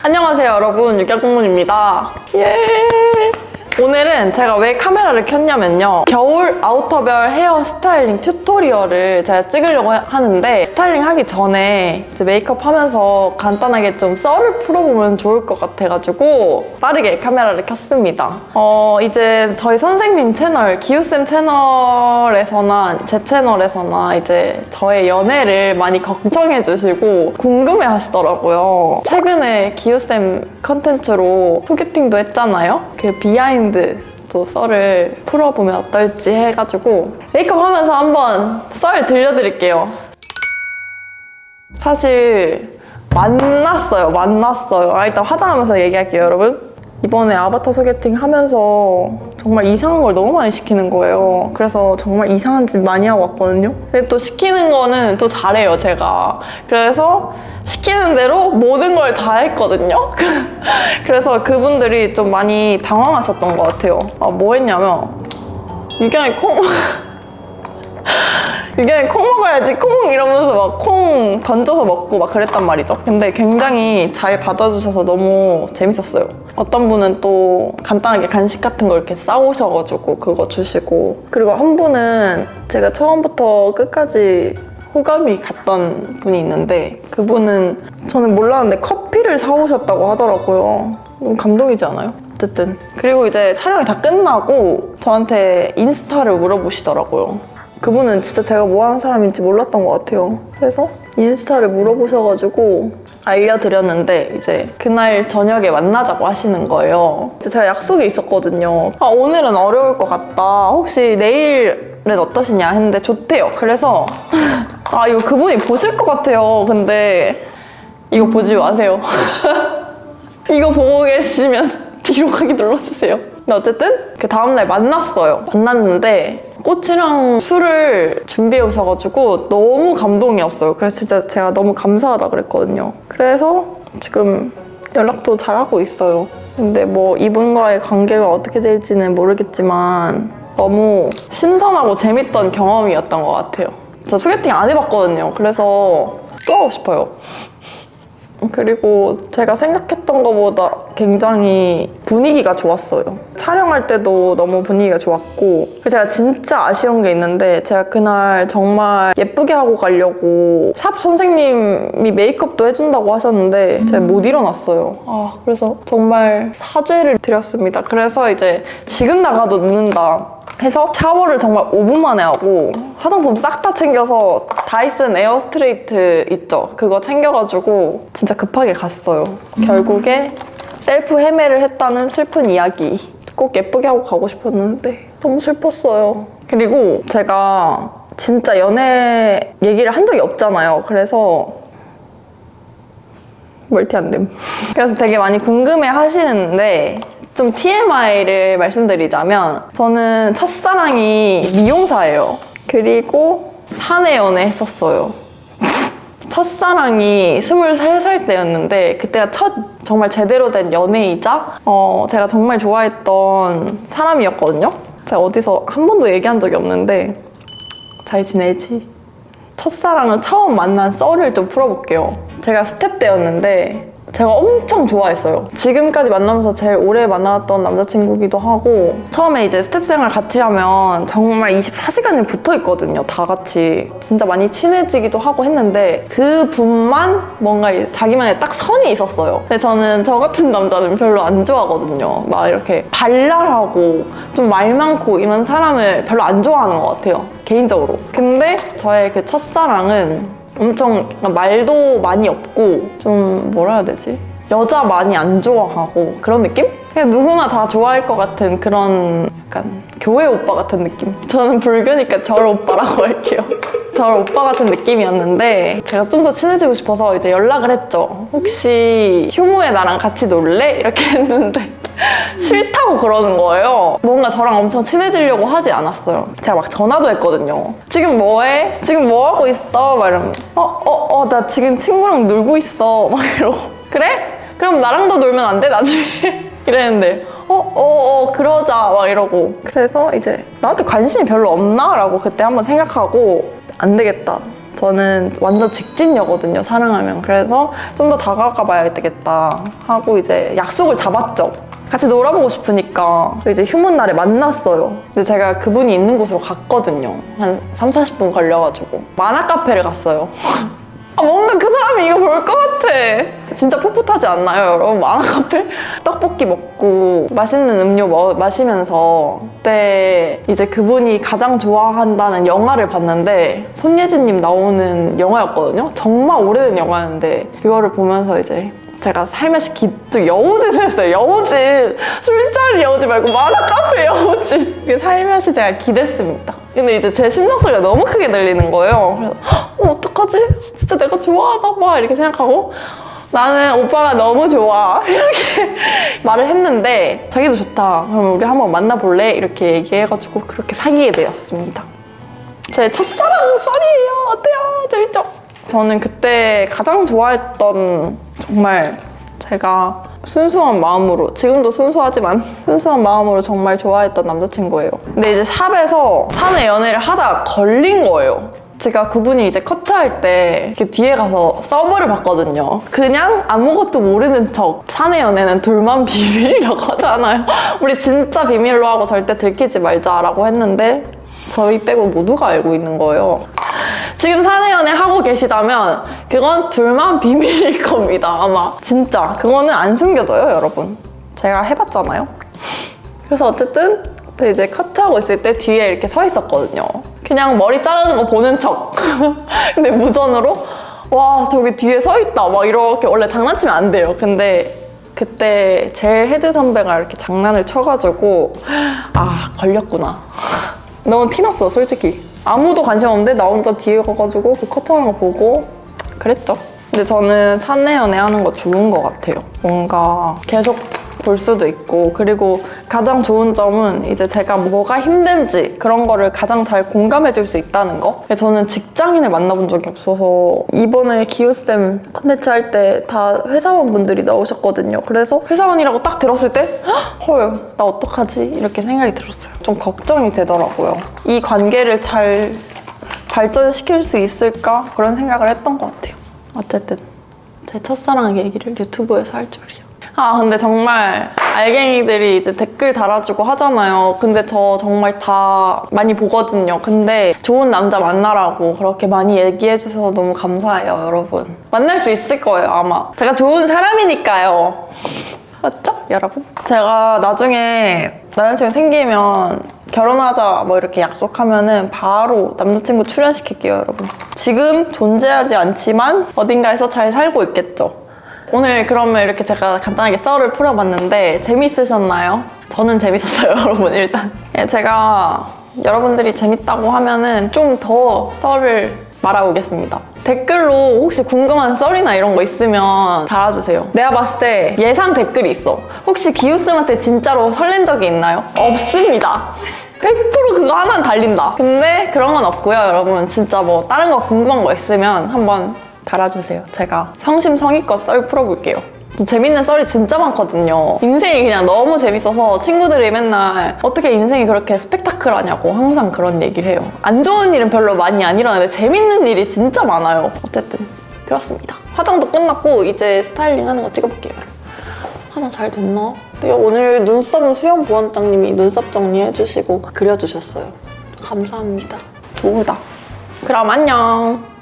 안녕하세요 여러분, 육약공문입니다. 예! 오늘은 제가 왜 카메라를 켰냐면요, 겨울 아우터별 헤어 스타일링 튜토리얼을 제가 찍으려고 하는데, 스타일링 하기 전에 이제 메이크업 하면서 간단하게 좀 썰을 풀어보면 좋을 것 같아가지고 빠르게 카메라를 켰습니다. 이제 저희 선생님 채널, 기우쌤 채널에서나 제 채널에서나 이제 저의 연애를 많이 걱정해주시고 궁금해 하시더라고요. 최근에 기우쌤 컨텐츠로 소개팅도 했잖아요. 그 비하인드 또 썰을 풀어보면 어떨지 해가지고 메이크업 하면서 한번 썰 들려드릴게요. 사실 만났어요. 일단 화장하면서 얘기할게요, 여러분. 이번에 아바타 소개팅 하면서 정말 이상한 걸 너무 많이 시키는 거예요. 그래서 정말 이상한 짓 많이 하고 왔거든요. 근데 또 시키는 거는 또 잘해요, 제가. 그래서 시키는 대로 모든 걸 다 했거든요. 그래서 그분들이 좀 많이 당황하셨던 것 같아요. 뭐 했냐면 유경이 콩 먹어야지 콩 이러면서 막 콩 던져서 먹고 막 그랬단 말이죠. 근데 굉장히 잘 받아주셔서 너무 재밌었어요. 어떤 분은 또 간단하게 간식 같은 걸 이렇게 싸오셔가지고 그거 주시고, 그리고 한 분은 제가 처음부터 끝까지 호감이 갔던 분이 있는데, 그분은 저는 몰랐는데 커피를 사오셨다고 하더라고요. 너무 감동이지 않아요? 어쨌든 그리고 이제 촬영이 다 끝나고 저한테 인스타를 물어보시더라고요. 그분은 진짜 제가 뭐 하는 사람인지 몰랐던 것 같아요. 그래서 인스타를 물어보셔가지고 알려드렸는데, 이제 그날 저녁에 만나자고 하시는 거예요. 제가 약속이 있었거든요. 오늘은 어려울 것 같다, 혹시 내일은 어떠시냐 했는데 좋대요. 그래서 이거 그분이 보실 것 같아요. 근데 이거 보지 마세요. 이거 보고 계시면 뒤로 가기 눌러주세요. 근데 어쨌든 그 다음날 만났는데 꽃이랑 술을 준비해 오셔가지고 너무 감동이었어요. 그래서 진짜 제가 너무 감사하다 그랬거든요. 그래서 지금 연락도 잘하고 있어요. 근데 뭐 이분과의 관계가 어떻게 될지는 모르겠지만 너무 신선하고 재밌던 경험이었던 것 같아요. 저 소개팅 안 해봤거든요. 그래서 또 하고 싶어요. 그리고 제가 생각했던 것보다 굉장히 분위기가 좋았어요. 촬영할 때도 너무 분위기가 좋았고, 제가 진짜 아쉬운 게 있는데, 제가 그날 정말 예쁘게 하고 가려고 샵 선생님이 메이크업도 해준다고 하셨는데 제가 못 일어났어요. 그래서 정말 사죄를 드렸습니다. 그래서 이제 지금 나가도 늦는다 해서 샤워를 정말 5분 만에 하고 화장품 싹 다 챙겨서 다이슨 에어 스트레이트 있죠? 그거 챙겨가지고 진짜 급하게 갔어요. 결국에 셀프 헤매를 했다는 슬픈 이야기. 꼭 예쁘게 하고 가고 싶었는데 너무 슬펐어요. 그리고 제가 진짜 연애 얘기를 한 적이 없잖아요. 그래서 멀티 안 됨. 그래서 되게 많이 궁금해 하시는데, 좀 TMI를 말씀드리자면 저는 첫사랑이 미용사예요. 그리고 사내 연애 했었어요. 첫사랑이 23살 때였는데 그때가 첫 정말 제대로 된 연애이자 제가 정말 좋아했던 사람이었거든요. 제가 어디서 한 번도 얘기한 적이 없는데 잘 지내지? 첫사랑을 처음 만난 썰을 좀 풀어볼게요. 제가 스텝 때였는데 제가 엄청 좋아했어요. 지금까지 만나면서 제일 오래 만났던 남자친구기도 하고, 처음에 이제 스텝 생활 같이 하면 정말 24시간을 붙어 있거든요. 다 같이 진짜 많이 친해지기도 하고 했는데 그 분만 뭔가 자기만의 딱 선이 있었어요. 근데 저는 저 같은 남자는 별로 안 좋아하거든요. 막 이렇게 발랄하고 좀 말 많고 이런 사람을 별로 안 좋아하는 것 같아요, 개인적으로. 근데 저의 그 첫사랑은 엄청 말도 많이 없고 좀 뭐라 해야 되지? 여자 많이 안 좋아하고 그런 느낌? 그냥 누구나 다 좋아할 것 같은 그런 약간 교회 오빠 같은 느낌? 저는 불교니까 절 오빠라고 할게요. 절 오빠 같은 느낌이었는데 제가 좀 더 친해지고 싶어서 이제 연락을 했죠. 혹시 휴무에 나랑 같이 놀래? 이렇게 했는데 싫다고 그러는 거예요. 뭔가 저랑 엄청 친해지려고 하지 않았어요. 제가 막 전화도 했거든요. 지금 뭐해? 지금 뭐 하고 있어? 막 이러면 나 지금 친구랑 놀고 있어. 막 이러고. 그래? 그럼 나랑도 놀면 안 돼? 나중에? 이랬는데 그러자 막 이러고. 그래서 이제 나한테 관심이 별로 없나? 라고 그때 한번 생각하고 안 되겠다. 저는 완전 직진녀거든요, 사랑하면. 그래서 좀 더 다가가 봐야 되겠다 하고 이제 약속을 잡았죠. 같이 놀아보고 싶으니까 이제 휴문 날에 만났어요. 근데 제가 그분이 있는 곳으로 갔거든요. 한 30-40분 걸려가지고 만화 카페를 갔어요. 아, 뭔가 그 사람이 이거 볼 것 같아. 진짜 풋풋하지 않나요, 여러분? 만화 카페? 떡볶이 먹고 맛있는 음료 마시면서 그때 이제 그분이 가장 좋아한다는 영화를 봤는데 손예진님 나오는 영화였거든요. 정말 오래된 영화였는데 그거를 보면서 이제 제가 살며시 좀 여우짓을 했어요. 여우짓! 술자리 여우짓 말고 만화 카페 여우짓! 살며시 제가 기댔습니다. 근데 이제 제 심장 소리가 너무 크게 들리는 거예요. 그래서 어떡하지? 진짜 내가 좋아하나 봐 이렇게 생각하고 나는 오빠가 너무 좋아 이렇게 말을 했는데 자기도 좋다. 그럼 우리 한번 만나볼래? 이렇게 얘기해가지고 그렇게 사귀게 되었습니다. 제 첫사랑 썰이에요. 어때요? 재밌죠? 저는 그때 가장 좋아했던 정말 제가 순수한 마음으로 지금도 순수하지만 순수한 마음으로 정말 좋아했던 남자친구예요. 근데 이제 샵에서 사내 연애를 하다가 걸린 거예요. 제가 그분이 이제 커트할 때 이렇게 뒤에 가서 서브를 봤거든요. 그냥 아무것도 모르는 척 사내 연애는 둘만 비밀이라고 하잖아요. 우리 진짜 비밀로 하고 절대 들키지 말자라고 했는데 저희 빼고 모두가 알고 있는 거예요. 지금 사내 연애 하고 계시다면 그건 둘만 비밀일 겁니다, 아마. 진짜 그거는 안 숨겨져요, 여러분. 제가 해봤잖아요. 그래서 어쨌든 이제 커트하고 있을 때 뒤에 이렇게 서 있었거든요. 그냥 머리 자르는 거 보는 척. 근데 무전으로 와 저기 뒤에 서 있다 막 이렇게. 원래 장난치면 안 돼요. 근데 그때 제일 헤드 선배가 이렇게 장난을 쳐가지고 아 걸렸구나. 너무 티났어, 솔직히. 아무도 관심 없는데 나 혼자 뒤에 가가지고 그 커트하는 거 보고 그랬죠. 근데 저는 사내 연애 하는 거 좋은 것 같아요. 뭔가 계속 볼 수도 있고, 그리고 가장 좋은 점은 이제 제가 뭐가 힘든지 그런 거를 가장 잘 공감해 줄 수 있다는 거. 저는 직장인을 만나본 적이 없어서 이번에 기우쌤 컨텐츠 할 때 다 회사원분들이 나오셨거든요. 그래서 회사원이라고 딱 들었을 때 헐, 나 어떡하지? 이렇게 생각이 들었어요. 좀 걱정이 되더라고요. 이 관계를 잘 발전시킬 수 있을까? 그런 생각을 했던 것 같아요. 어쨌든 제 첫사랑 얘기를 유튜브에서 할 줄이야. 아 근데 정말 알갱이들이 이제 댓글 달아주고 하잖아요. 근데 저 정말 다 많이 보거든요. 근데 좋은 남자 만나라고 그렇게 많이 얘기해주셔서 너무 감사해요, 여러분. 만날 수 있을 거예요, 아마. 제가 좋은 사람이니까요. 맞죠, 여러분? 제가 나중에 남자친구 생기면 결혼하자 뭐 이렇게 약속하면은 바로 남자친구 출연시킬게요, 여러분. 지금 존재하지 않지만 어딘가에서 잘 살고 있겠죠. 오늘 그러면 이렇게 제가 간단하게 썰을 풀어봤는데 재밌으셨나요? 저는 재밌었어요, 여러분. 일단 제가 여러분들이 재밌다고 하면은 좀 더 썰을 말아오겠습니다. 댓글로 혹시 궁금한 썰이나 이런 거 있으면 달아주세요. 내가 봤을 때 예상 댓글이 있어. 혹시 기우쌤한테 진짜로 설렌 적이 있나요? 없습니다. 100% 그거 하나는 달린다. 근데 그런 건 없고요, 여러분. 진짜 뭐 다른 거 궁금한 거 있으면 한번 달아주세요. 제가 성심성의껏 썰 풀어볼게요. 재밌는 썰이 진짜 많거든요. 인생이 그냥 너무 재밌어서 친구들이 맨날 어떻게 인생이 그렇게 스펙타클하냐고 항상 그런 얘기를 해요. 안 좋은 일은 별로 많이 안 일어나는데 재밌는 일이 진짜 많아요. 어쨌든 그렇습니다. 화장도 끝났고 이제 스타일링 하는 거 찍어볼게요. 화장 잘 됐나? 오늘 눈썹은 수영 보원장님이 눈썹 정리해주시고 그려주셨어요. 감사합니다. 좋다. 그럼 안녕.